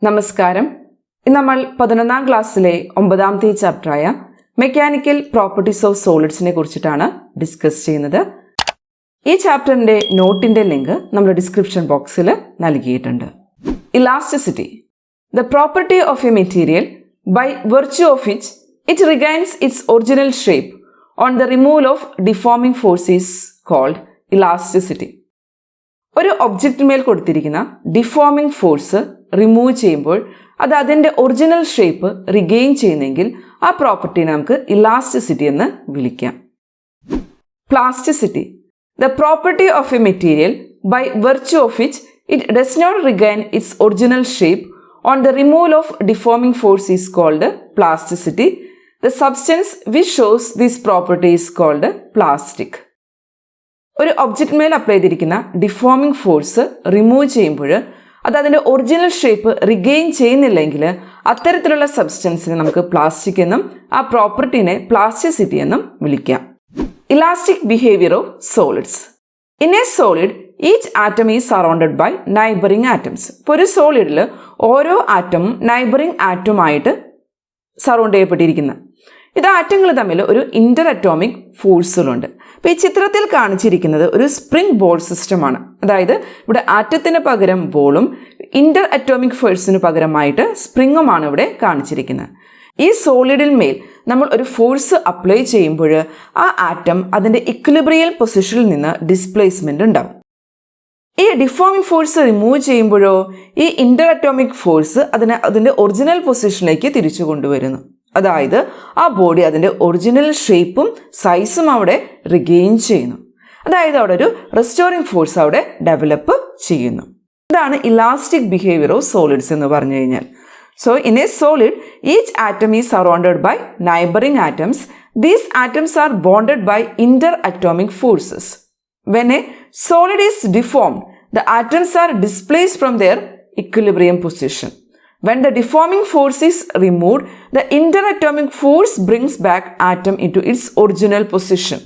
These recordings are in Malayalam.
നമസ്കാരം. ഇന്ന് നമ്മൾ 11ാം ക്ലാസ്സിലെ 9ാമത്തെ ചാപ്റ്ററായ മെക്കാനിക്കൽ പ്രോപ്പർട്ടീസ് ഓഫ് സോളിഡ്സിനെ കുറിച്ചിട്ടാണ് ഡിസ്കസ് ചെയ്യുന്നത്. ഈ ചാപ്റ്ററിന്റെ നോട്ടിന്റെ ലിങ്ക് നമ്മുടെ ഡിസ്ക്രിപ്ഷൻ ബോക്സിൽ നൽകിയിട്ടുണ്ട്. Elasticity, the property of a material by virtue of which it regains its original shape on the removal of deforming force is called elasticity. ഒരു ഒബ്ജക്റ്റിന്മേൽ കൊടുത്തിരിക്കുന്ന ഡിഫോമിംഗ് ഫോഴ്സ് റിമൂവ് ചെയ്യുമ്പോൾ അത് അതിൻ്റെ ഒറിജിനൽ ഷേപ്പ് റിഗെയിൻ ചെയ്യുന്നെങ്കിൽ ആ പ്രോപ്പർട്ടിനെ നമുക്ക് ഇലാസ്റ്റിസിറ്റി എന്ന് വിളിക്കാം. Plasticity, the property of a material by virtue of which it does not regain its original shape on the removal of deforming force is called plasticity. The substance which shows this property is called plastic. ഒരു ഒബ്ജക്റ്റിന്മേൽ അപ്ലൈ ചെയ്തിരിക്കുന്ന ഡിഫോമിംഗ് ഫോഴ്സ് റിമൂവ് ചെയ്യുമ്പോൾ അത് അതിൻ്റെ ഒറിജിനൽ ഷേപ്പ് റിഗെയിൻ ചെയ്യുന്നില്ലെങ്കിൽ അത്തരത്തിലുള്ള സബ്സ്റ്റൻസിനെ നമുക്ക് പ്ലാസ്റ്റിക് എന്നും ആ പ്രോപ്പർട്ടീനെ പ്ലാസ്റ്റിസിറ്റി എന്നും വിളിക്കാം. Elastic behaviour of solids. In a solid each atom is surrounded by neighbouring atoms. ഇപ്പോൾ ഒരു സോളിഡിൽ ഓരോ ആറ്റവും നൈബറിംഗ് ആറ്റമായിട്ട് സറൗണ്ട് ചെയ്യപ്പെട്ടിരിക്കുന്നത്. ഇത് ആറ്റങ്ങൾ തമ്മിൽ ഒരു ഇന്റർ അറ്റോമിക് ഫോഴ്സുകളുണ്ട്. അപ്പോൾ ഈ ചിത്രത്തിൽ കാണിച്ചിരിക്കുന്നത് ഒരു സ്പ്രിംഗ് ബോൾ സിസ്റ്റമാണ്. അതായത് ഇവിടെ ആറ്റത്തിന് പകരം ബോളും ഇന്റർ അറ്റോമിക് ഫോഴ്സിന് പകരമായിട്ട് സ്പ്രിങ്ങുമാണ് ഇവിടെ കാണിച്ചിരിക്കുന്നത്. ഈ സോളിഡിൽ മേൽ നമ്മൾ ഒരു ഫോഴ്സ് അപ്ലൈ ചെയ്യുമ്പോൾ ആ ആറ്റം അതിൻ്റെ ഇക്വിലിബ്രിയൽ പൊസിഷനിൽ നിന്ന് ഡിസ്പ്ലേസ്മെന്റ് ഉണ്ടാവും. ഈ ഡിഫോമിംഗ് ഫോഴ്സ് റിമൂവ് ചെയ്യുമ്പോഴോ ഈ ഇന്റർ അറ്റോമിക് ഫോഴ്സ് അതിൻ്റെ ഒറിജിനൽ പൊസിഷനിലേക്ക് തിരിച്ചു കൊണ്ടുവരുന്നു. അതായത് ആ ബോഡി അതിൻ്റെ ഒറിജിനൽ ഷേപ്പും സൈസും അവിടെ റിഗെയിൻ ചെയ്യുന്നു. അതായത് അവിടെ ഒരു റെസ്റ്റോറിംഗ് ഫോഴ്സ് അവിടെ ഡെവലപ്പ് ചെയ്യുന്നു. ഇതാണ് ഇലാസ്റ്റിക് ബിഹേവിയർ ഓഫ് സോളിഡ്സ് എന്ന് പറഞ്ഞു കഴിഞ്ഞാൽ. So in a solid each atom is surrounded by neighbouring atoms. These atoms are bonded by interatomic forces. When a solid is deformed, the atoms are displaced from their equilibrium position. When the deforming force is removed, the interatomic force brings back atom into its original position.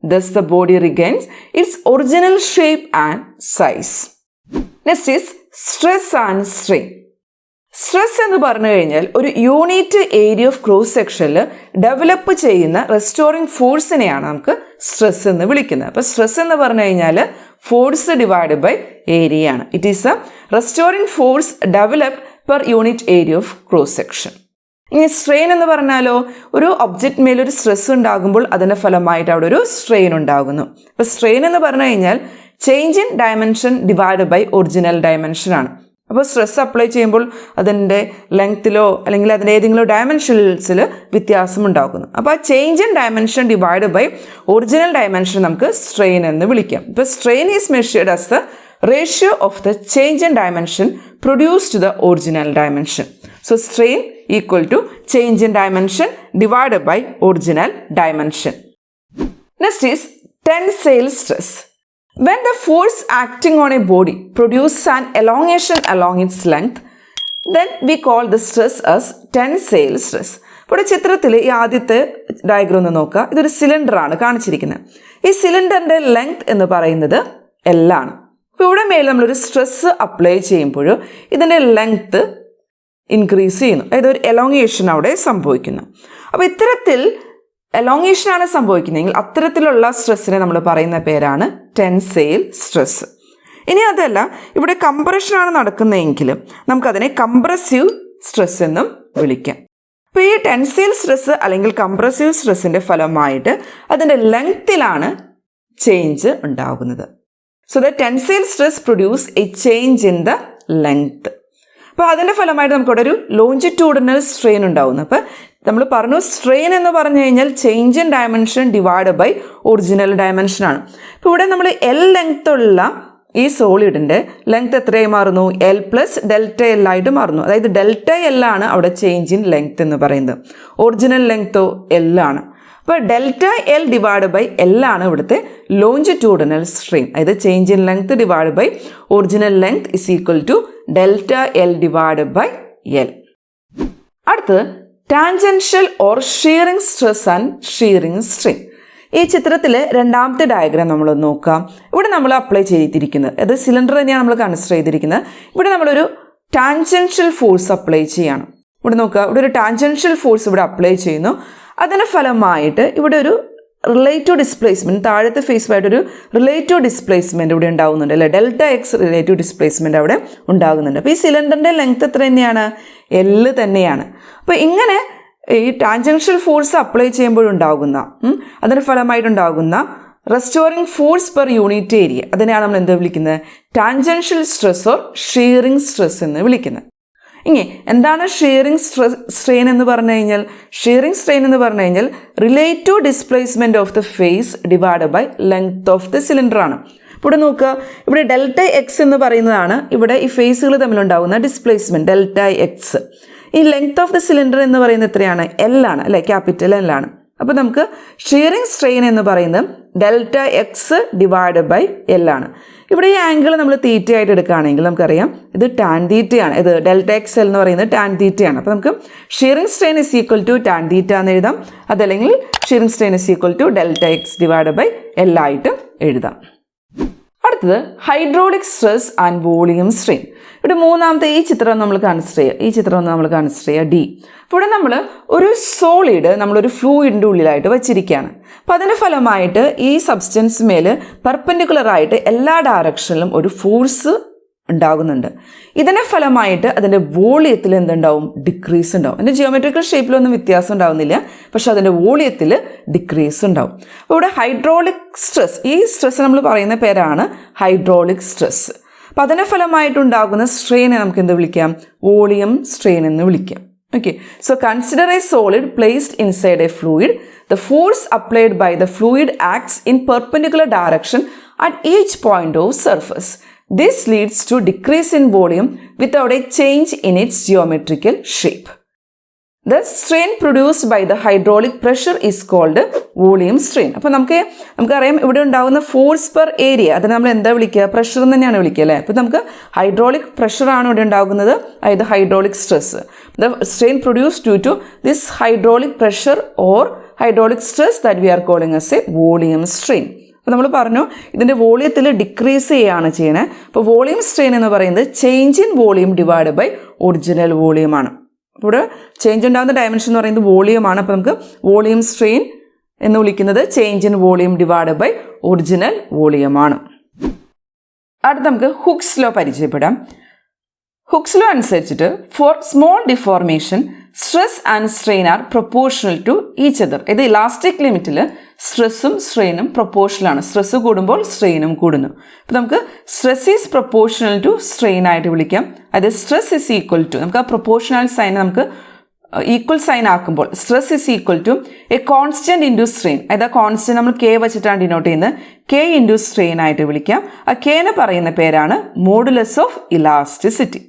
Thus the body regains its original shape and size. Next is stress and strain. Stress എന്ന് പറഞ്ഞു കഴിഞ്ഞാൽ ഒരു യൂണിറ്റ് ഏരിയ ഓഫ് ക്രോസ് സെക്ഷനിൽ ഡെവലപ്പ് ചെയ്യുന്ന റെസ്റ്റോറിംഗ് ഫോഴ്സിനെയാണ് നമുക്ക് സ്ട്രെസ് എന്ന് വിളിക്കുന്നത്. അപ്പോൾ സ്ട്രെസ് എന്ന് പറഞ്ഞു കഴിഞ്ഞാൽ ഫോഴ്സ് ഡിവൈഡ് ബൈ ഏരിയ ആണ്. It is A restoring force developed per unit area of cross section. ഇനി സ്ട്രെയിൻ എന്ന് പറഞ്ഞാലോ, ഒരു ഒബ്ജക്റ്റ് മേലൊരു സ്ട്രെസ് ഉണ്ടാകുമ്പോൾ അതിൻ്റെ ഫലമായിട്ട് അവിടെ ഒരു സ്ട്രെയിൻ ഉണ്ടാകുന്നു. അപ്പോൾ സ്ട്രെയിൻ എന്ന് പറഞ്ഞു കഴിഞ്ഞാൽ change in dimension divide by original dimension ആണ്. അപ്പോൾ സ്ട്രെസ് അപ്ലൈ ചെയ്യുമ്പോൾ അതിൻ്റെ ലെങ്ത്തിലോ അല്ലെങ്കിൽ അതിൻ്റെ ഏതെങ്കിലും ഡയമെൻഷൻസിൽ വ്യത്യാസം ഉണ്ടാകുന്നു. അപ്പോൾ ആ change in dimension divide by original dimension നമുക്ക് സ്ട്രെയിൻ എന്ന് വിളിക്കാം. ഇപ്പോൾ strain is measured as the ratio of the change in dimension produce to the original dimension. So strain equal to change in dimension divide by original dimension. Next is tensile stress. When the force acting on a body produces an elongation along its length, then we call the stress as tensile stress. ഇപ്പോൾ ചിത്രത്തിൽ ഈ ആദ്യത്തെ ഡയഗ്രം ഒന്ന് നോക്കുക. ഇതൊരു സിലിണ്ടറാണ് കാണിച്ചിരിക്കുന്നത്. ഈ സിലിണ്ടറിൻ്റെ ലെങ്ത് എന്ന് പറയുന്നത് L ആണ്. അപ്പോൾ ഇവിടെ മേൽ നമ്മളൊരു സ്ട്രെസ് അപ്ലൈ ചെയ്യുമ്പോൾ ഇതിൻ്റെ ലെങ്ത്ത് ഇൻക്രീസ് ചെയ്യുന്നു. അതായത് ഒരു എലോങ്ങേഷൻ അവിടെ സംഭവിക്കുന്നു. അപ്പോൾ ഇത്തരത്തിൽ എലോങ്ങേഷനാണ് സംഭവിക്കുന്നതെങ്കിൽ അത്തരത്തിലുള്ള സ്ട്രെസ്സിനെ നമ്മൾ പറയുന്ന പേരാണ് ടെൻസൈൽ സ്ട്രെസ്. ഇനി അതല്ല, ഇവിടെ കംപ്രഷനാണ് നടക്കുന്നതെങ്കിൽ നമുക്കതിനെ കംപ്രസീവ് സ്ട്രെസ് എന്നും വിളിക്കാം. അപ്പോൾ ഈ ടെൻസൈൽ സ്ട്രെസ് അല്ലെങ്കിൽ കംപ്രസീവ് സ്ട്രെസ്സിൻ്റെ ഫലമായിട്ട് അതിൻ്റെ ലെങ്ത്തിലാണ് ചേഞ്ച് ഉണ്ടാകുന്നത്. So the tensile stress produce A change in the length. അപ്പോൾ അതിൻ്റെ ഫലമായിട്ട് നമുക്കിവിടെ ഒരു ലോഞ്ചിറ്റ്യൂഡിനൽ സ്ട്രെയിൻ ഉണ്ടാകുന്നു. അപ്പോൾ നമ്മൾ പറഞ്ഞു സ്ട്രെയിൻ എന്ന് പറഞ്ഞു കഴിഞ്ഞാൽ change in dimension divide by original ഡയമെൻഷനാണ്. ഇപ്പോൾ ഇവിടെ നമ്മൾ L ലെങ്ത് ഉള്ള ഈ സോളിഡിൻ്റെ ലെങ്ത് എത്രയായി മാറുന്നു? L പ്ലസ് ഡെൽറ്റ L ആയിട്ട് മാറുന്നു. അതായത് ഡെൽറ്റ L ആണ് അവിടെ ചേഞ്ച് ഇൻ ലെങ്ത് എന്ന് പറയുന്നത്. ഒറിജിനൽ ലെങ്തോ L ആണ്. അപ്പോൾ delta L divide by L ആണ് ഇവിടുത്തെ ലോഞ്ചിറ്റ്യൂഡിനൽ സ്ട്രെയിൻ. അതായത് change in length divide by original length is equal to delta L divide by L. അടുത്തത് tangential or shearing stress and shearing strain. ഈ ചിത്രത്തിൽ രണ്ടാമത്തെ ഡയഗ്രാം നമ്മൾ നോക്കാം. ഇവിടെ നമ്മൾ അപ്ലൈ ചെയ്തിരിക്കുന്നത് അത് സിലിണ്ടർ തന്നെയാണ് നമ്മൾ കൺസിഡർ ചെയ്തിരിക്കുന്നത്. ഇവിടെ നമ്മളൊരു ടാൻജൻഷ്യൽ ഫോഴ്സ് അപ്ലൈ ചെയ്യണം. ഇവിടെ നോക്കുക, ഇവിടെ ഒരു ടാൻജൻഷ്യൽ ഫോഴ്സ് ഇവിടെ അപ്ലൈ ചെയ്യുന്നു. അതിൻ്റെ ഫലമായിട്ട് ഇവിടെ ഒരു റിലേറ്റീവ് ഡിസ്പ്ലേസ്മെൻറ്റ്, താഴത്തെ ഫേസുമായിട്ടൊരു റിലേറ്റീവ് ഡിസ്പ്ലേസ്മെൻറ്റ് ഇവിടെ ഉണ്ടാകുന്നുണ്ട് അല്ലേ, ഡെൽറ്റ എക്സ് റിലേറ്റീവ് ഡിസ്പ്ലേസ്മെൻറ്റ് അവിടെ ഉണ്ടാകുന്നുണ്ട്. അപ്പോൾ ഈ സിലിണ്ടറിൻ്റെ ലെങ്ത് എത്ര തന്നെയാണ്? L തന്നെയാണ്. അപ്പോൾ ഇങ്ങനെ ഈ ടാൻജൻഷ്യൽ ഫോഴ്സ് അപ്ലൈ ചെയ്യുമ്പോഴുണ്ടാകുന്ന അതിൻ്റെ ഫലമായിട്ടുണ്ടാകുന്ന റെസ്റ്റോറിങ് ഫോഴ്സ് പെർ യൂണിറ്റ് ഏരിയ, അതിനെയാണ് നമ്മൾ എന്താ വിളിക്കുന്നത്? Tangential stress or shearing stress എന്ന് വിളിക്കുന്നത്. ഇനി എന്താണ് ഷിയറിംഗ് സ്ട്രെയിൻ എന്ന് പറഞ്ഞു കഴിഞ്ഞാൽ? ഷിയറിംഗ് സ്ട്രെയിൻ എന്ന് പറഞ്ഞു കഴിഞ്ഞാൽ relative displacement of the face divide by length of the cylinder ആണ്. ഇവിടെ നോക്കുക, ഇവിടെ ഡെൽറ്റ എക്സ് എന്ന് പറയുന്നതാണ് ഇവിടെ ഈ ഫേസുകൾ തമ്മിലുണ്ടാകുന്ന ഡിസ്പ്ലേസ്മെൻറ്റ്, ഡെൽറ്റ എക്സ്. ഈ ലെങ്ത് ഓഫ് ദ സിലിണ്ടർ എന്ന് പറയുന്നത് എത്രയാണ്? L ആണ് അല്ലേ, ക്യാപിറ്റൽ L ആണ്. അപ്പോൾ നമുക്ക് ഷിയറിംഗ് സ്ട്രെയിൻ എന്ന് പറയുന്നത് delta X divide by L ആണ്. ഇവിടെ ഈ ആംഗിൾ നമ്മൾ തീറ്റ ആയിട്ട് എടുക്കുകയാണെങ്കിൽ നമുക്കറിയാം ഇത് ടാൻ തീറ്റയാണ്. ഇത് ഡെൽറ്റ എക്സ് എൽ എന്ന് പറയുന്നത് ടാൻ തീറ്റയാണ്. അപ്പോൾ നമുക്ക് shearing strain is equal to tan theta എന്ന് എഴുതാം. അതല്ലെങ്കിൽ shearing strain is equal to delta X divide by L ആയിട്ട് എഴുതാം. അടുത്തത് hydraulic stress and volume strain. ഇവിടെ മൂന്നാമത്തെ ഈ ചിത്രം നമ്മൾ കൺസിഡർ ചെയ്യുക D. അപ്പോൾ ഇവിടെ നമ്മൾ ഒരു സോളിഡ് നമ്മളൊരു ഫ്ലൂയിഡിൻ്റെ ഉള്ളിലായിട്ട് വെച്ചിരിക്കുകയാണ്. അപ്പോൾ അതിൻ്റെ ഫലമായിട്ട് ഈ സബ്സ്റ്റൻസ് മേൽ പെർപെൻഡിക്കുലറായിട്ട് എല്ലാ ഡയറക്ഷനിലും ഒരു ഫോഴ്സ് ഉണ്ടാകുന്നുണ്ട്. ഇതിൻ്റെ ഫലമായിട്ട് അതിൻ്റെ വോളിയത്തിൽ എന്തുണ്ടാവും? ഡിക്രീസ് ഉണ്ടാവും. അതിൻ്റെ ജിയോമെട്രിക്കൽ ഷേപ്പിലൊന്നും വ്യത്യാസം ഉണ്ടാവുന്നില്ല, പക്ഷെ അതിൻ്റെ വോളിയത്തിൽ ഡിക്രീസ് ഉണ്ടാവും. അപ്പോൾ ഇവിടെ ഹൈഡ്രോളിക് സ്ട്രെസ്, ഈ സ്ട്രെസ് നമ്മൾ പറയുന്ന പേരാണ് ഹൈഡ്രോളിക് സ്ട്രെസ്. അപ്പോൾ അതിൻ്റെ ഫലമായിട്ടുണ്ടാകുന്ന സ്ട്രെയിനെ നമുക്ക് എന്ത് വിളിക്കാം? വോളിയം സ്ട്രെയിൻ എന്ന് വിളിക്കാം. Okay, so consider a solid placed inside a fluid. The force applied by the fluid acts in perpendicular direction at each point of surface. This leads to decrease in volume without a change in its geometrical shape. The strain produced by the hydraulic pressure is called volume strain. അപ്പോൾ നമുക്കറിയാം ഇവിടെ ഉണ്ടാകുന്ന ഫോഴ്സ് പെർ ഏരിയ, അതിന് നമ്മൾ എന്താ വിളിക്കുക? പ്രഷർ എന്ന് തന്നെയാണ് വിളിക്കുക അല്ലേ. അപ്പോൾ നമുക്ക് ഹൈഡ്രോളിക് പ്രഷറാണ് ഇവിടെ ഉണ്ടാകുന്നത്, അതായത് hydraulic stress. The strain produced due to this hydraulic pressure or hydraulic stress that we are calling as a volume strain. അപ്പോൾ നമ്മൾ പറഞ്ഞു ഇതിൻ്റെ വോളിയത്തിൽ ഡിക്രീസ് ചെയ്യുകയാണ് ചെയ്യണേ. അപ്പോൾ വോളിയം സ്ട്രെയിൻ എന്ന് പറയുന്നത് change in volume divide by original വോളിയമാണ്. ഇവിടെ ചേഞ്ച് ഉണ്ടാകുന്ന ഡയമെൻഷൻ എന്ന് പറയുന്നത് വോളിയമാണ്. അപ്പോൾ നമുക്ക് വോളിയം സ്ട്രെയിൻ എന്ന് വിളിക്കുന്നത് change in volume divide by original വോളിയമാണ്. അടുത്ത് നമുക്ക് ഹുക്സ് ലോ പരിചയപ്പെടാം. ഹുക്സ് ലോ അനുസരിച്ചിട്ട് for small deformation stress and strain are proportional to each other. ഇത് ഇലാസ്റ്റിക് ലിമിറ്റിൽ സ്ട്രെസ്സും സ്ട്രെയിനും പ്രൊപ്പോർഷണലാണ്. സ്ട്രെസ് കൂടുമ്പോൾ സ്ട്രെയിനും കൂടുന്നു. അപ്പോൾ നമുക്ക് stress is proportional to strain ആയിട്ട് വിളിക്കാം. അതായത് സ്ട്രെസ് ഇസ് ഈക്വൽ ടു, നമുക്ക് ആ പ്രൊപ്പോർഷണൽ സൈൻ നമുക്ക് ഈക്വൽ സൈൻ ആക്കുമ്പോൾ stress is equal to a constant into strain. അതായത് ആ കോൺസ്റ്റൻറ്റ് നമ്മൾ K വെച്ചിട്ടാണ് ഡിനോട്ട് ചെയ്യുന്നത്. K ഇൻറ്റു സ്ട്രെയിൻ ആയിട്ട് വിളിക്കാം. ആ Kനെ പറയുന്ന പേരാണ് modulus of elasticity.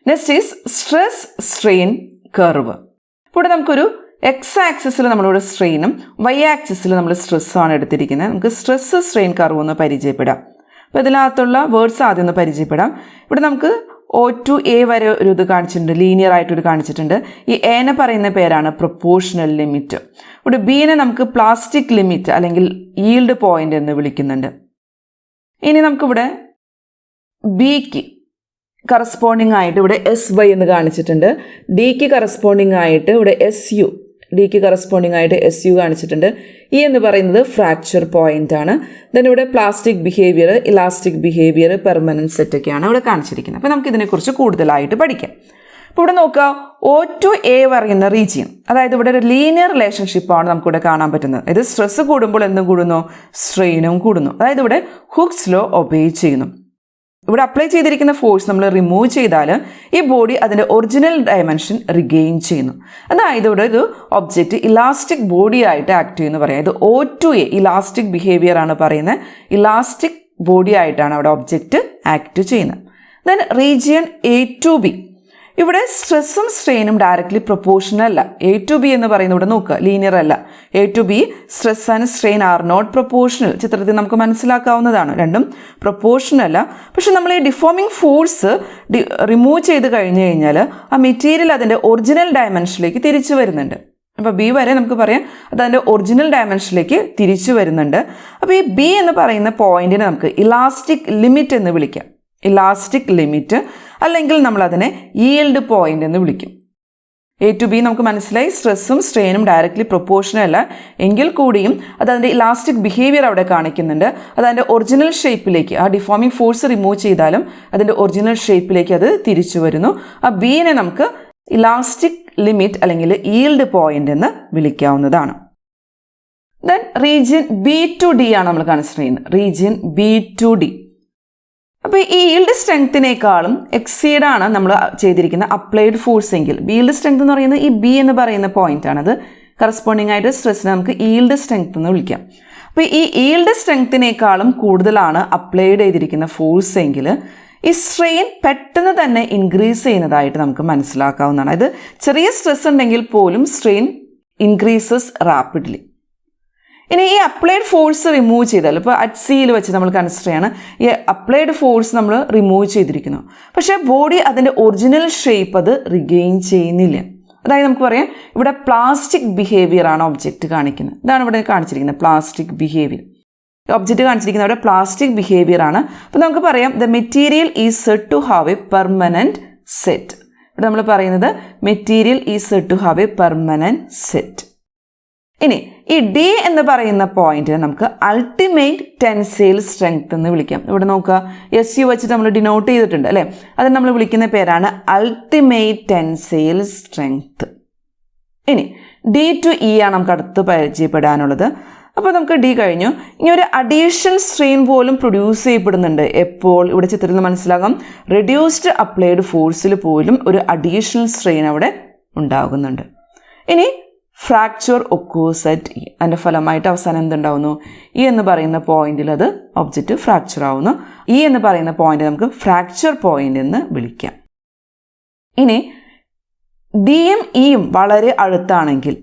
Next is stress strain curve. ഇവിടെ നമുക്കൊരു എക്സ് ആക്സിസിൽ നമ്മളിവിടെ സ്ട്രെയിനും വൈ ആക്സിസിൽ നമ്മൾ സ്ട്രെസ്സുമാണ് എടുത്തിരിക്കുന്നത്. നമുക്ക് സ്ട്രെസ് സ്ട്രെയിൻ കർവ് ഒന്ന് പരിചയപ്പെടാം. അപ്പോൾ ഇതിനകത്തുള്ള വേർഡ്സ് ആദ്യം ഒന്ന് പരിചയപ്പെടാം. ഇവിടെ നമുക്ക് O to A വരെ ഒരു ഇത് കാണിച്ചിട്ടുണ്ട്, ലീനിയർ ആയിട്ടൊരു കാണിച്ചിട്ടുണ്ട്. ഈ എനെ പറയുന്ന പേരാണ് പ്രൊപ്പോർഷണൽ ലിമിറ്റ്. ഇവിടെ ബിനെ നമുക്ക് പ്ലാസ്റ്റിക് ലിമിറ്റ് അല്ലെങ്കിൽ ഈൽഡ് പോയിന്റ് എന്ന് വിളിക്കുന്നുണ്ട്. ഇനി നമുക്കിവിടെ ബിക്ക് കറസ്പോണ്ടിങ് ആയിട്ട് ഇവിടെ SY എന്ന് കാണിച്ചിട്ടുണ്ട്. ഡിക്ക് കറസ്പോണ്ടിങ് ആയിട്ട് ഇവിടെ SU, ഡിക്ക് കറസ്പോണ്ടിങ് ആയിട്ട് SU കാണിച്ചിട്ടുണ്ട്. ഇ എന്ന് പറയുന്നത് ഫ്രാക്ചർ പോയിന്റ് ആണ്. ദെൻ ഇവിടെ plastic behaviour, elastic behaviour, permanent set ഒക്കെയാണ് ഇവിടെ കാണിച്ചിരിക്കുന്നത്. അപ്പോൾ നമുക്ക് ഇതിനെക്കുറിച്ച് കൂടുതലായിട്ട് പഠിക്കാം. അപ്പോൾ ഇവിടെ നോക്കുക, O to A പറയുന്ന റീജിയൻ, അതായത് ഇവിടെ ഒരു ലീനിയർ റിലേഷൻഷിപ്പാണ് നമുക്കിവിടെ കാണാൻ പറ്റുന്നത്. അതായത് സ്ട്രെസ് കൂടുമ്പോൾ എന്തും കൂടുന്നു? സ്ട്രെയിനും കൂടുന്നു. അതായത് ഇവിടെ ഹുക്സ് ലോ ഒബേ ചെയ്യുന്നു. ഇവിടെ അപ്ലൈ ചെയ്തിരിക്കുന്ന ഫോഴ്സ് നമ്മൾ റിമൂവ് ചെയ്താൽ ഈ ബോഡി അതിൻ്റെ ഒറിജിനൽ ഡയമെൻഷൻ റിഗെയിൻ ചെയ്യുന്നു. അതായത് ഇവിടെ ഒരു ഒബ്ജക്റ്റ് ഇലാസ്റ്റിക് ബോഡി ആയിട്ട് ആക്ട് ചെയ്യുന്നു പറയാം. ഇത് O to A elastic behaviour ആണ് പറയുന്നത്. ഇലാസ്റ്റിക് ബോഡി ആയിട്ടാണ് അവിടെ ഒബ്ജക്റ്റ് ആക്ട് ചെയ്യുന്നത്. Then region A to B, ഇവിടെ സ്ട്രെസ്സും സ്ട്രെയിനും ഡയറക്റ്റ്ലി പ്രൊപ്പോർഷണൽ അല്ല. A to B എന്ന് പറയുന്നത് ഇവിടെ നോക്കുക, ലീനിയർ അല്ല. A to B stress and strain are not proportional. ചിത്രത്തിൽ നമുക്ക് മനസ്സിലാക്കാവുന്നതാണ്, രണ്ടും പ്രൊപ്പോർഷണൽ അല്ല. പക്ഷെ നമ്മൾ ഈ ഡിഫോമിംഗ് ഫോഴ്സ് റിമൂവ് ചെയ്ത് കഴിഞ്ഞ് കഴിഞ്ഞാൽ ആ മെറ്റീരിയൽ അതിൻ്റെ ഒറിജിനൽ ഡയമെൻഷനിലേക്ക് തിരിച്ചു വരുന്നുണ്ട്. അപ്പോൾ B വരെ നമുക്ക് പറയാം അത് അതിൻ്റെ ഒറിജിനൽ ഡയമെൻഷനിലേക്ക് തിരിച്ചു വരുന്നുണ്ട്. അപ്പോൾ ഈ B എന്ന് പറയുന്ന പോയിന്റിനെ നമുക്ക് ഇലാസ്റ്റിക് ലിമിറ്റ് എന്ന് വിളിക്കാം. ഇലാസ്റ്റിക് ലിമിറ്റ്, അല്ലെങ്കിൽ നമ്മൾ അതിനെ yield പോയിന്റ് എന്ന് വിളിക്കും. A to B നമുക്ക് മനസ്സിലായി, സ്ട്രെസ്സും സ്ട്രെയിനും ഡയറക്റ്റ്ലി പ്രൊപ്പോർഷണൽ അല്ല എങ്കിൽ കൂടിയും അത് അതിൻ്റെ ഇലാസ്റ്റിക് ബിഹേവിയർ അവിടെ കാണിക്കുന്നുണ്ട്. അത് അതിൻ്റെ ഒറിജിനൽ ഷേപ്പിലേക്ക്, ആ ഡിഫോമിംഗ് ഫോഴ്സ് റിമൂവ് ചെയ്താലും അതിൻ്റെ ഒറിജിനൽ ഷേപ്പിലേക്ക് അത് തിരിച്ചു വരുന്നു. ആ ബീനെ നമുക്ക് ഇലാസ്റ്റിക് ലിമിറ്റ് അല്ലെങ്കിൽ yield പോയിന്റ് എന്ന് വിളിക്കാവുന്നതാണ്. Then region B to D ആണ് നമ്മൾ കൺസിഡർ ചെയ്യുന്നത്. Region B to D. അപ്പോൾ ഈ yield സ്ട്രെങ്ത്തിനേക്കാളും എക്സീഡാണ് നമ്മൾ ചെയ്തിരിക്കുന്ന അപ്ലൈഡ് ഫോഴ്സ് എങ്കിൽ, yield സ്ട്രെങ്ത് എന്ന് പറയുന്നത് ഈ B എന്ന് പറയുന്ന പോയിന്റ് ആണ്. അത് കറസ്പോണ്ടിങ് ആയിട്ട് സ്ട്രെസ്സിനെ നമുക്ക് yield സ്ട്രെങ്ത് എന്ന് വിളിക്കാം. അപ്പോൾ ഈ yield സ്ട്രെങ്ത്തിനേക്കാളും കൂടുതലാണ് അപ്ലൈഡ് ചെയ്തിരിക്കുന്ന ഫോഴ്സ് എങ്കിൽ ഈ സ്ട്രെയിൻ പെട്ടെന്ന് തന്നെ ഇൻക്രീസ് ചെയ്യുന്നതായിട്ട് നമുക്ക് മനസ്സിലാക്കാവുന്നതാണ്. ഇത് ചെറിയ സ്ട്രെസ് ഉണ്ടെങ്കിൽ പോലും സ്ട്രെയിൻ ഇൻക്രീസസ് റാപ്പിഡ്ലി. ഇനി ഈ അപ്ലൈഡ് ഫോഴ്സ് റിമൂവ് ചെയ്താൽ, ഇപ്പോൾ അറ്റ് സിയിൽ വെച്ച് നമ്മൾ കൺസിഡർ ചെയ്യാണ്, ഈ അപ്ലൈഡ് ഫോഴ്സ് നമ്മൾ റിമൂവ് ചെയ്തിരിക്കുന്നു, പക്ഷേ ബോഡി അതിൻ്റെ ഒറിജിനൽ ഷേപ്പ് അത് റിഗെയിൻ ചെയ്യുന്നില്ല. അതായത് നമുക്ക് പറയാം ഇവിടെ പ്ലാസ്റ്റിക് ബിഹേവിയർ ആണ് ഒബ്ജക്റ്റ് കാണിക്കുന്നത്. ഇതാണ് ഇവിടെ കാണിച്ചിരിക്കുന്നത്, പ്ലാസ്റ്റിക് ബിഹേവിയർ. ഒബ്ജക്റ്റ് കാണിച്ചിരിക്കുന്നത് അവിടെ പ്ലാസ്റ്റിക് ബിഹേവിയർ ആണ്. അപ്പോൾ നമുക്ക് പറയാം the material is said to have a permanent set. ഇവിടെ നമ്മൾ പറയുന്നത് material is said to have a permanent set. ഇനി ഈ D എന്ന് പറയുന്ന പോയിന്റിനെ നമുക്ക് അൾട്ടിമേറ്റ് ടെൻസൈൽ സ്ട്രെങ്ത് എന്ന് വിളിക്കാം. ഇവിടെ നോക്കുക, SU വെച്ചിട്ട് നമ്മൾ ഡിനോട്ട് ചെയ്തിട്ടുണ്ട് അല്ലേ, അത് നമ്മൾ വിളിക്കുന്ന പേരാണ് അൾട്ടിമേറ്റ് ടെൻസൈൽ സ്ട്രെങ്ത്. ഇനി D to E ആണ് നമുക്ക് അടുത്ത് പരിചയപ്പെടാനുള്ളത്. അപ്പോൾ നമുക്ക് D കഴിഞ്ഞു. ഇനി ഒരു അഡീഷണൽ സ്ട്രെയിൻ പോലും പ്രൊഡ്യൂസ് ചെയ്യപ്പെടുന്നുണ്ട്. എപ്പോൾ? ഇവിടെ ചിത്രത്തിൽ നിന്ന് മനസ്സിലാകാം, റെഡ്യൂസ്ഡ് അപ്ലൈഡ് ഫോഴ്സിൽ പോലും ഒരു അഡീഷണൽ സ്ട്രെയിൻ അവിടെ ഉണ്ടാകുന്നുണ്ട്. ഇനി ഫ്രാക്ചർ ഒക്കേഴ്സ് അറ്റ് E. അതിൻ്റെ ഫലമായിട്ട് അവസാനം എന്തുണ്ടാവുന്നു? E എന്ന് പറയുന്ന പോയിന്റിൽ അത് ഒബ്ജക്റ്റ് ഫ്രാക്ചർ ആവുന്നു. E എന്ന് പറയുന്ന പോയിന്റ് നമുക്ക് ഫ്രാക്ചർ പോയിന്റ് എന്ന് വിളിക്കാം. ഇനി Dയും Eയും വളരെ അടുത്താണെങ്കിൽ,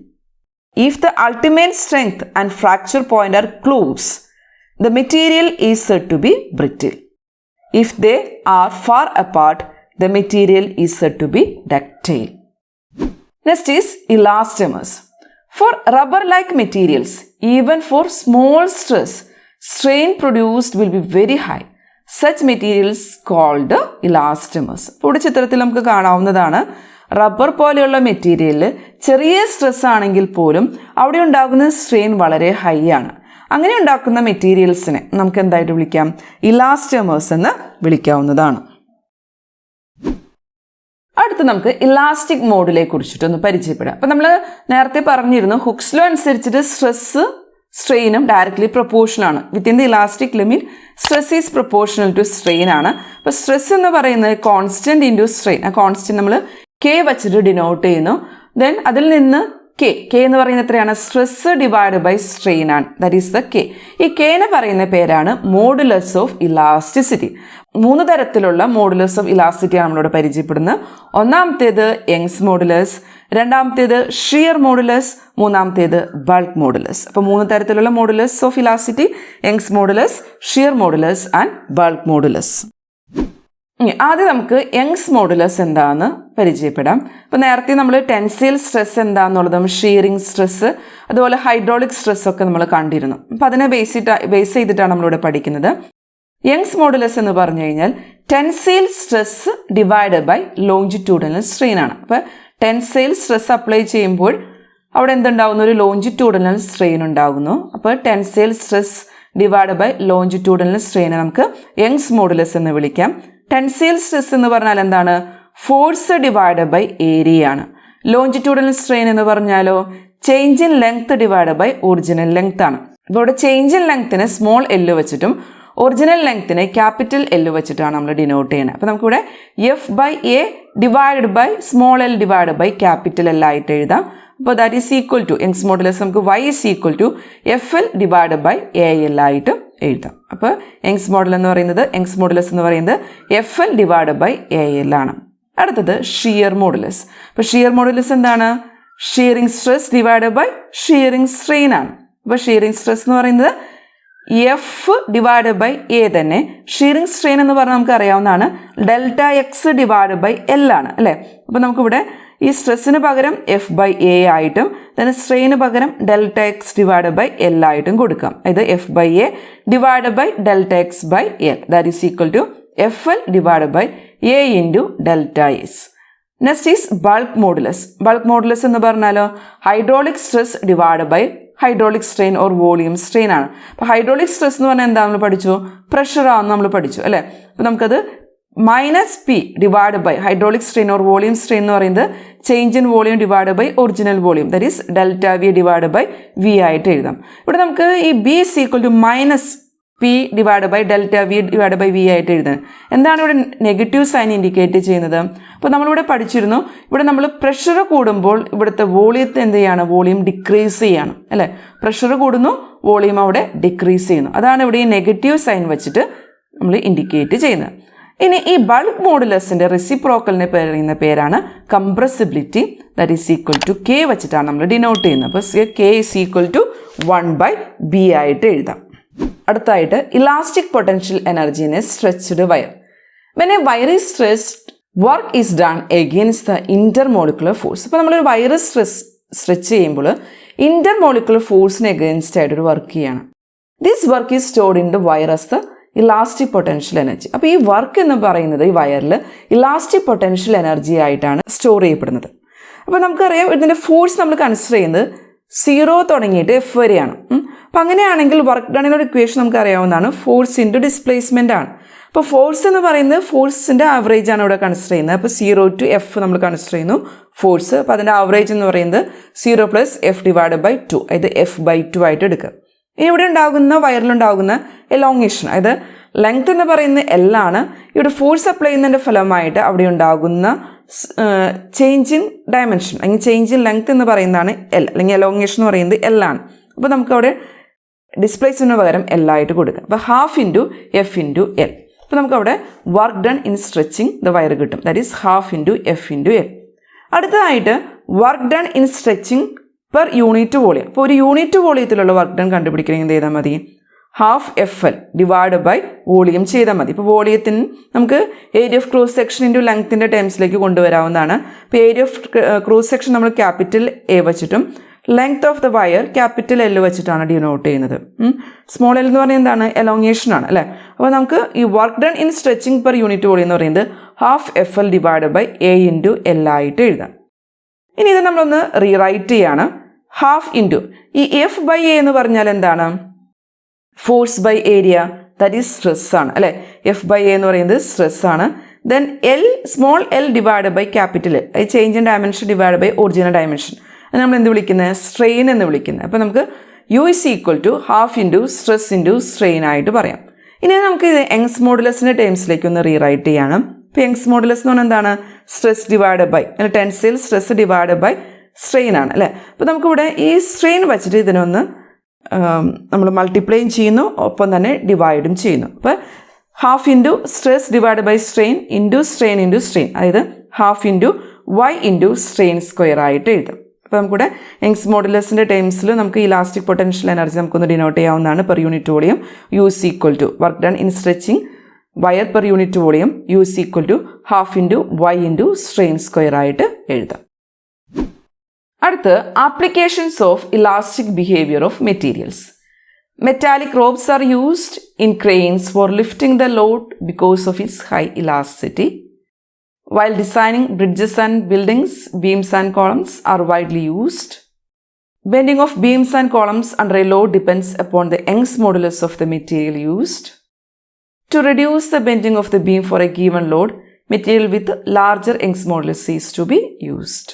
if the ultimate strength and fracture point are close, the material is said to be brittle. If they are far apart, the material is said to be ductile. Next is elastomers. For rubber-like materials, even for small stress, strain produced will be very high. Such materials called elastomers. ഇവിടെ ചിത്രത്തിൽ നമുക്ക് കാണാവുന്നതാണ്, റബ്ബർ പോലെയുള്ള മെറ്റീരിയലിൽ ചെറിയ സ്ട്രെസ് ആണെങ്കിൽ പോലും അവിടെ ഉണ്ടാകുന്ന സ്ട്രെയിൻ വളരെ ഹൈ ആണ്. അങ്ങനെ ഉണ്ടാക്കുന്ന മെറ്റീരിയൽസിനെ നമുക്ക് എന്തായിട്ട് വിളിക്കാം? ഇലാസ്റ്റമേഴ്സ് എന്ന് വിളിക്കാവുന്നതാണ്. അടുത്ത് നമുക്ക് ഇലാസ്റ്റിക് മോഡുലെ കുറിച്ചിട്ടൊന്ന് പരിചയപ്പെടാം. അപ്പോൾ നമ്മൾ നേരത്തെ പറഞ്ഞിരുന്നു, ഹുക്സ് ലോ അനുസരിച്ചിട്ട് സ്ട്രെസ് സ്ട്രെയിനും ഡയറക്ട്ലി പ്രൊപ്പോർഷണൽ ആണ്. Within the elastic limit stress is proportional to strain ആണ്. അപ്പോൾ സ്ട്രെസ് എന്ന് പറയുന്നത് കോൺസ്റ്റന്റ് ഇൻറ്റു സ്ട്രെയിൻ. ആ കോൺസ്റ്റന്റ് നമ്മൾ K വച്ചിട്ട് ഡിനോട്ട് ചെയ്യുന്നു. ദെൻ അതിൽ നിന്ന് K എന്ന് പറയുന്നത് എത്രയാണ്? സ്ട്രെസ് ഡിവൈഡ് ബൈ സ്ട്രെയിൻ ആണ്. That is the K. ഈ Kനെ പറയുന്ന പേരാണ് മോഡുലസ് ഓഫ് ഇലാസ്റ്റിസിറ്റി. 3 തരത്തിലുള്ള മോഡുലസ് ഓഫ് ഇലാസ്റ്റിസിറ്റി ആണ് നമ്മളിവിടെ പരിചയപ്പെടുന്നത്. ഒന്നാമത്തേത് യങ്സ് മോഡുലസ്, രണ്ടാമത്തേത് ഷിയർ മോഡുലസ്, മൂന്നാമത്തേത് ബൾക്ക് മോഡുലസ്. അപ്പോൾ 3 തരത്തിലുള്ള modulus of elasticity: Young's modulus, shear modulus and bulk modulus. ആദ്യം നമുക്ക് യങ്സ് മോഡുലസ് എന്താണെന്ന് പരിചയപ്പെടാം. അപ്പോൾ നേരത്തെ നമ്മൾ ടെൻസൈൽ സ്ട്രെസ് എന്താണെന്നുള്ളതും ഷീറിംഗ് സ്ട്രെസ് അതുപോലെ ഹൈഡ്രോളിക് സ്ട്രെസ് ഒക്കെ നമ്മൾ കണ്ടിരുന്നു. അപ്പോൾ അതിനെ ബേസ് ചെയ്തിട്ടാണ് നമ്മളിവിടെ പഠിക്കുന്നത്. യങ്സ് മോഡുലസ് എന്ന് പറഞ്ഞു കഴിഞ്ഞാൽ tensile stress divide by longitudinal strain ആണ്. അപ്പോൾ ടെൻസൈൽ സ്ട്രെസ് അപ്ലൈ ചെയ്യുമ്പോൾ അവിടെ എന്തുണ്ടാകുന്നു? ഒരു ലോഞ്ചിറ്റ്യൂഡിനൽ സ്ട്രെയിൻ ഉണ്ടാകുന്നു. അപ്പോൾ tensile stress divide by longitudinal സ്ട്രെയിനെ നമുക്ക് യങ്സ് മോഡുലസ് എന്ന് വിളിക്കാം. ടെൻസൈൽ സ്ട്രെസ് എന്ന് പറഞ്ഞാൽ എന്താണ്? ഫോഴ്സ് ഡിവൈഡ് ബൈ ഏരിയ ആണ്. ലോഞ്ചിറ്റ്യൂഡിനൽ സ്ട്രെയിൻ എന്ന് പറഞ്ഞാലോ change in length divide by original ലെങ്ത് ആണ്. ഇപ്പോൾ ഇവിടെ ചേഞ്ച് ഇൻ ലെങ്ത്തിനെ സ്മോൾ L വെച്ചിട്ടും ഒറിജിനൽ ലെങ്ത്തിനെ ക്യാപിറ്റൽ L വെച്ചിട്ടാണ് നമ്മൾ ഡിനോട്ട് ചെയ്യുന്നത്. അപ്പോൾ നമുക്കിവിടെ F/A divided by small L divide by capital L ആയിട്ട് എഴുതാം. അപ്പോൾ that is equal to Young's modulus നമുക്ക് Y is equal to FL divide by AL ആയിട്ട് എഴുതാം. അപ്പോൾ യങ്സ് മോഡുലസ് എന്ന് പറയുന്നത് FL ഡിവൈഡ് ബൈ AL ആണ്. അടുത്തത് ഷിയർ മോഡുലസ്. അപ്പോൾ ഷിയർ മോഡുലസ് എന്താണ്? Shearing stress divide by shearing strain ആണ്. അപ്പോൾ ഷിയറിംഗ് സ്ട്രെസ് എന്ന് പറയുന്നത് F ഡിവൈഡ് ബൈ A തന്നെ. ഷിയറിംഗ് സ്ട്രെയിൻ എന്ന് പറഞ്ഞാൽ നമുക്ക് അറിയാവുന്നതാണ് delta X divide by L ആണ് അല്ലേ. അപ്പോൾ നമുക്കിവിടെ ഈ സ്ട്രെസ്സിന് പകരം F/A ആയിട്ടും then സ്ട്രെയിന് പകരം delta X divide by L ആയിട്ടും കൊടുക്കാം. ഇത് F/A divide by delta X by L that is equal to FL divide by A into delta S. Next is bulk modulus. Bulk modulus എന്ന് പറഞ്ഞാലോ hydraulic stress divide by hydraulic strain or volume strain ആണ്. അപ്പോൾ ഹൈഡ്രോളിക് സ്ട്രെസ് എന്ന് പറഞ്ഞാൽ എന്താ നമ്മൾ പഠിച്ചു? പ്രഷർ ആണെന്ന് നമ്മൾ പഠിച്ചു അല്ലേ. അപ്പോൾ നമുക്കത് -P divide by hydraulic strain or volume strain എന്ന് പറയുന്നത് change in volume divide by original volume, that is delta V divide by V ആയിട്ട് എഴുതാം. ഇവിടെ നമുക്ക് ഈ B is equal to -P divide by delta V divide by V ആയിട്ട് എഴുതുന്നത്. എന്താണ് ഇവിടെ നെഗറ്റീവ് സൈൻ ഇൻഡിക്കേറ്റ് ചെയ്യുന്നത്? അപ്പോൾ നമ്മളിവിടെ പഠിച്ചിരുന്നു, ഇവിടെ നമ്മൾ പ്രഷർ കൂടുമ്പോൾ ഇവിടുത്തെ വോളിയത്തെ എന്ത് ചെയ്യാണ്? വോളിയം ഡിക്രീസ് ചെയ്യാണ് അല്ലേ. പ്രഷർ കൂടുന്നു, വോളിയം അവിടെ ഡിക്രീസ് ചെയ്യുന്നു. അതാണ് ഇവിടെ ഈ നെഗറ്റീവ് സൈൻ വെച്ചിട്ട് നമ്മൾ ഇൻഡിക്കേറ്റ് ചെയ്യുന്നത്. ഇനി ഈ ബൾക്ക് മോഡുലസിൻ്റെ റെസിപ്രോക്കലിനെ പറയുന്ന പേരാണ് compressibility. That is equal to K വെച്ചിട്ടാണ് നമ്മൾ ഡിനോട്ട് ചെയ്യുന്നത്. അപ്പോൾ K is equal to 1/b ആയിട്ട് എഴുതാം. അടുത്തായിട്ട് elastic potential energy in A stretched wire. When A wire is stretched work is done against the intermolecular force. അപ്പോൾ നമ്മളൊരു വയർ സ്ട്രെച്ച് ചെയ്യുമ്പോൾ ഇന്റർമോളിക്കുലർ ഫോഴ്സിന് എഗെയിൻസ്റ്റ് ആയിട്ടൊരു വർക്ക് ചെയ്യണം. This work is stored in the wire as the elastic potential energy. അപ്പോൾ ഈ വർക്ക് എന്ന് പറയുന്നത് ഈ വയറിൽ ഇലാസ്റ്റിക് പൊട്ടൻഷ്യൽ എനർജി ആയിട്ടാണ് സ്റ്റോർ ചെയ്യപ്പെടുന്നത്. അപ്പോൾ നമുക്കറിയാം ഇതിൻ്റെ ഫോഴ്സ് നമ്മൾ കൺസിഡർ ചെയ്യുന്നത് 0 തുടങ്ങിയിട്ട് F വരെയാണ്. അപ്പോൾ അങ്ങനെയാണെങ്കിൽ വർക്ക് ഡണിനൊരു ഇക്വേഷൻ നമുക്ക് അറിയാവുന്നതാണ്, ഫോഴ്സ് ഇൻറ്റു ഡിസ്പ്ലേസ്മെൻ്റ് ആണ്. അപ്പോൾ ഫോഴ്സ് എന്ന് പറയുന്നത് ഫോഴ്സിൻ്റെ ആവറേജ് ആണ് ഇവിടെ കൺസിഡർ ചെയ്യുന്നത്. അപ്പോൾ 0 to F നമ്മൾ കൺസിഡർ ചെയ്യുന്നു ഫോഴ്സ്. അപ്പോൾ അതിൻ്റെ ആവറേജ് എന്ന് പറയുന്നത് 0 + F / 2, അതായത് F/2 ആയിട്ട് എടുക്കുക. ഇനി ഇവിടെ ഉണ്ടാകുന്ന വയറിലുണ്ടാകുന്ന എലോങ്ങേഷൻ, അതായത് ലെങ്ത് എന്ന് പറയുന്നത് L ആണ്. ഇവിടെ ഫോഴ്സ് അപ്ലൈ ചെയ്യുന്നതിൻ്റെ ഫലമായിട്ട് അവിടെ ഉണ്ടാകുന്ന ചേഞ്ച് ഇൻ ഡയമെൻഷൻ അല്ലെങ്കിൽ ചേഞ്ച് ഇൻ ലെങ്ത് എന്ന് പറയുന്നതാണ് L, അല്ലെങ്കിൽ എലോങ്ങേഷൻ എന്ന് പറയുന്നത് L ആണ്. അപ്പോൾ നമുക്കവിടെ ഡിസ്പ്ലേസ്മെൻറ്റിന് പകരം L ആയിട്ട് കൊടുക്കാം. അപ്പോൾ 1/2 × F × L. അപ്പോൾ നമുക്കവിടെ work done in stretching the wire കിട്ടും. That is 1/2 × F × L. അടുത്തതായിട്ട് work done in stretching per unit volume. അപ്പോൾ ഒരു യൂണിറ്റ് വോളിയത്തിലുള്ള വർക്ക് ഡൺ കണ്ടുപിടിക്കണമെങ്കിൽ എന്ത് ചെയ്താൽ മതി? 1/2 FL ഡിവൈഡ് ബൈ വോളിയം ചെയ്താൽ മതി. ഇപ്പോൾ വോളിയത്തിന് നമുക്ക് area of cross section into ലെങ്ത്തിൻ്റെ ടേംസിലേക്ക് കൊണ്ടുവരാവുന്നതാണ്. ഇപ്പോൾ ഏരിയ ഓഫ് ക്രോസ് സെക്ഷൻ നമ്മൾ ക്യാപിറ്റൽ A വെച്ചിട്ടും length of the wire capital L വെച്ചിട്ടാണ് ഡിനോട്ട് ചെയ്യുന്നത്. സ്മോൾ L എന്ന് പറഞ്ഞാൽ എന്താണ്? എലോങ്ങേഷൻ ആണ് അല്ലേ. അപ്പോൾ നമുക്ക് ഈ work done in stretching per unit volume എന്ന് പറയുന്നത് 1/2 FL divide by A × L ആയിട്ട് എഴുതാം. ഇനി ഇത് നമ്മളൊന്ന് റീറൈറ്റ് ചെയ്യാണ്. 1/2 ഈ F/A എന്ന് പറഞ്ഞാൽ എന്താണ്? Force by area, that is stress ആണ് അല്ലേ. F/A എന്ന് പറയുന്നത് സ്ട്രെസ് ആണ്. Then small L divide by capital L, അത് change in dimension divide by original dimension. അത് നമ്മൾ എന്ത് വിളിക്കുന്നത്? സ്ട്രെയിൻ എന്ന് വിളിക്കുന്നത്. അപ്പോൾ നമുക്ക് U is equal to 1/2 × stress × strain ആയിട്ട് പറയാം. ഇനി നമുക്ക് ഇത് യങ്സ് മോഡുലസിൻ്റെ ടേംസിലേക്ക് ഒന്ന് റീറൈറ്റ് ചെയ്യണം. ഇപ്പോൾ യങ്സ് മോഡുലസ് എന്ന് പറഞ്ഞാൽ എന്താണ്? Stress divide by tensile stress divide by strain ആണ് അല്ലേ. അപ്പോൾ നമുക്കിവിടെ ഈ സ്ട്രെയിൻ വെച്ചിട്ട് ഇതിനൊന്ന് നമ്മൾ മൾട്ടിപ്ലൈയും ചെയ്യുന്നു, ഒപ്പം തന്നെ ഡിവൈഡും ചെയ്യുന്നു. അപ്പോൾ 1/2 × stress divide by strain into strain into strain, അതായത് 1/2 Y × സ്ട്രെയിൻ സ്ക്വയർ ആയിട്ട് എഴുതാം. അപ്പോൾ നമുക്കിവിടെ യങ്സ് മോഡുലസിൻ്റെ ടേംസിൽ നമുക്ക് ഇലാസ്റ്റിക് പൊട്ടൻഷ്യൽ എനർജി നമുക്കൊന്ന് ഡിനോട്ട് ചെയ്യാവുന്നതാണ്. Per unit volume U is equal to work done in stretching wire per unit volume U is equal to 1/2 Y × strain square ആയിട്ട് എഴുതാം. അടുത്ത് applications of elastic behaviour of materials. Metallic ropes are used in cranes for lifting the load because of its high elasticity. While designing bridges and buildings, beams and columns are widely used. Bending of beams and columns under a load depends upon the Young's modulus of the material used. To reduce the bending of the beam for a given load, material with larger Young's modulus is to be used.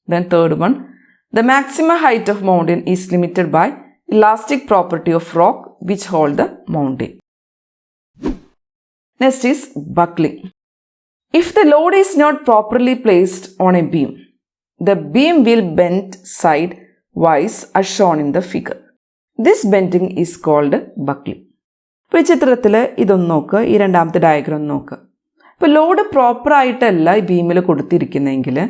Then third one, the maximum height of mountain is limited by elastic property of rock which hold the mountain. Next is buckling. If the load is not properly placed on a beam, the beam will bend sidewise as shown in the figure. This bending is called buckling. ഇപ്പോൾ ഈ ചിത്രത്തിൽ ഇതൊന്ന് നോക്കുക, ഈ രണ്ടാമത്തെ ഡയഗ്രം ഒന്ന് നോക്കുക. ഇപ്പോൾ ലോഡ് പ്രോപ്പറായിട്ടല്ല ഈ ബീമിൽ കൊടുത്തിരിക്കുന്നതെങ്കിൽ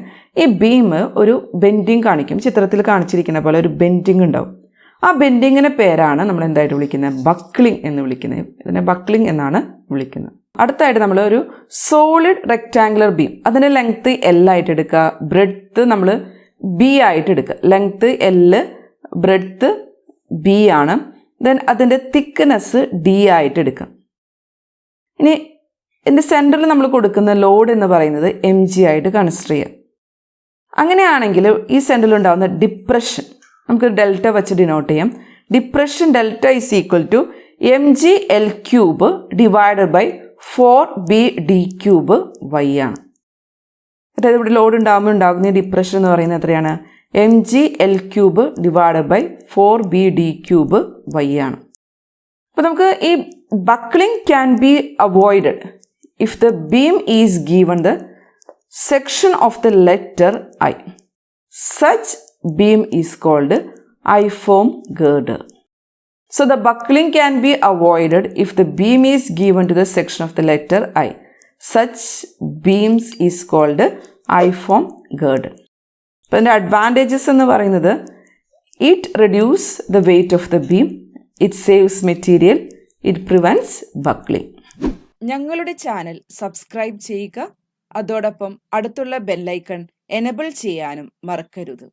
ഈ ബീം ഒരു ബെൻഡിങ് കാണിക്കും. ചിത്രത്തിൽ കാണിച്ചിരിക്കുന്ന പോലെ ഒരു ബെൻഡിങ് ഉണ്ടാവും. ആ ബെൻഡിങ്ങിൻ്റെ പേരാണ് നമ്മൾ എന്തായിട്ട് വിളിക്കുന്നത്? ബക്ലിംഗ് എന്ന് വിളിക്കുന്നത്. ഇതിനെ ബക്ലിംഗ് എന്നാണ് വിളിക്കുന്നത്. അടുത്തായിട്ട് നമ്മൾ ഒരു സോളിഡ് റെക്റ്റാങ്കുലർ ബീം, അതിൻ്റെ ലെങ്ത്ത് L ആയിട്ട് എടുക്കുക, ബ്രെഡ്ത്ത് നമ്മൾ B ആയിട്ട് എടുക്കുക. ലെങ്ത്ത് L, ബ്രെഡ്ത്ത് B ആണ്. ദെൻ അതിൻ്റെ തിക്നെസ് D ആയിട്ട് എടുക്കുക. ഇനി ഇതിൻ്റെ സെൻറ്ററിൽ നമ്മൾ കൊടുക്കുന്ന ലോഡ് എന്ന് പറയുന്നത് mg ആയിട്ട് കൺസിഡർ ചെയ്യാം. അങ്ങനെയാണെങ്കിൽ ഈ സെൻറ്ററിൽ ഉണ്ടാകുന്ന ഡിപ്രഷൻ നമുക്ക് ഡെൽറ്റ വെച്ച് ഡിനോട്ട് ചെയ്യാം. Depression delta is equal to mgL³ divided by 4bd³ y ആണ്. അതായത് ഇവിടെ ലോഡ് ഉണ്ടാകുമ്പോൾ ഉണ്ടാകുന്ന ഡിപ്രഷൻ എന്ന് പറയുന്നത് എത്രയാണ്? mgL³ divided by 4bd³ y ആണ്. അപ്പോൾ നമുക്ക് ഈ buckling can be avoided if the beam is given the section of the letter I. Such beam is called I-form girder. So the buckling can be avoided if the beam is given to the section of the letter I. Such beams is called I-form girder. അപ്പോൾ ഇതിൻ്റെ അഡ്വാൻറ്റേജസ് എന്ന് പറയുന്നത് it reduces the weight of the beam, it saves material, it prevents buckling. ഞങ്ങളുടെ ചാനൽ സബ്സ്ക്രൈബ് ചെയ്യുക. അതോടൊപ്പം അടുത്തുള്ള ബെല്ലൈക്കൺ എനേബിൾ ചെയ്യാനും മറക്കരുത്.